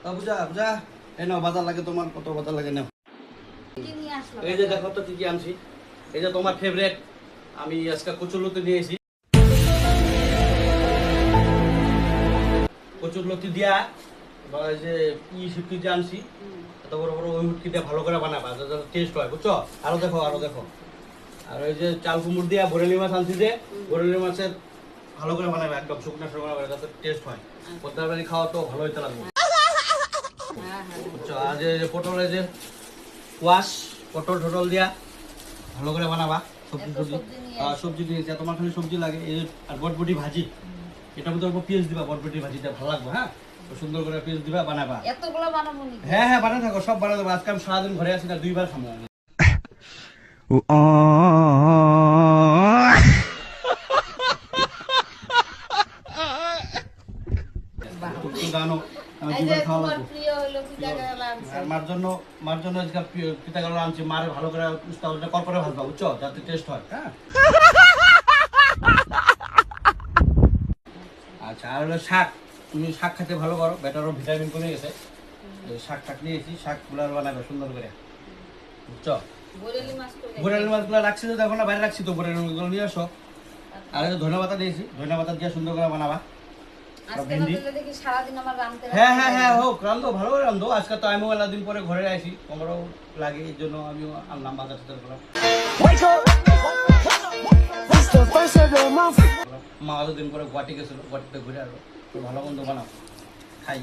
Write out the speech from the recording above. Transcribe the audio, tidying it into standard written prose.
বুঝা বুঝা এই নাও বাজার লাগে তোমার, কত বাজার লাগে নাও। এই যে দেখো তো কি কি আনছি। এই যে তোমার ফেভারিট আমি আজকে কচুরলতি নিয়েছি। কচুরলতি দিয়া বা এই যে শুটকি যে আনছি, এত বড় বড় ওই শুটকিটা ভালো করে বানাবা যাতে টেস্ট হয়, বুঝছো? আরো দেখো আরো দেখো। আর ওই যে চাল কুমড় দিয়া বরেলি মাছ আনছি, যে বরেলি মাছের ভালো করে বানাবে, একদম শুকনো শুকনো করে যাতে টেস্ট হয়। পদ্মার বাড়ি খাওয়া তো ভালো হইতে লাগবে, বুঝছো? আর যে পটলের যে কোয়াশ, পটল ঠটল দিয়া ভালো করে বানাবা। সবজি সবজি সবজি দিয়েছি, তোমার খালি সবজি লাগে। এই আর বটবটি ভাজি, এটার মধ্যে অল্প পেঁয়াজ দিবা, বটবটি ভাজিটা ভালো লাগবে। হ্যাঁ, সুন্দর করে পেঁয়াজ দিবা, বানাবা। এতগুলো বানাবো নি? হ্যাঁ হ্যাঁ, বানাতে থাকো, সব বানাতে থাকো। আজকে আমি সারাদিন ঘরে আছি না, 2বার খাবো আমি। গানো আমি 2বার খাওয়া লাগবে। মার জন্য আজকে পিতা গালো আনছি। মারে ভালো করে উস্তাদটা করকরে ভাজবা, বুঝছো? যাতে টেস্ট হয়। হ্যাঁ, আচ্ছা। আর হলো শাক, তুমি শাক খেতে ভালো করো, বেটারও ভিটামিন কমে গেছে। শাক টাক নিয়েছি, শাকগুলো বানাবে সুন্দর করে, বুঝছো? বরেলি মাছগুলো রাখছি তো, দেখো না বাইরে রাখছি তো, বরেলি মাছগুলো নিয়ে আসো। আর ধন্যবাদ দিয়েছি, ধন্যবাদ দিয়ে সুন্দর করে বানাবা। হ্যাঁ হ্যাঁ হ্যাঁ, হোক, রান্ধো ভালো করে রান্ধো। আজকে তো আমিও মেলা দিন পরে ঘরে আসি, আমারও লাগে, এই জন্য আমিও আনলাম বাজার টাজার করে। মা অতদিন পরে গুয়াহাটি গেছিল, গুয়াহাটিতে ঘুরে আসলো, ভালো মন্দ বানাও, খাই।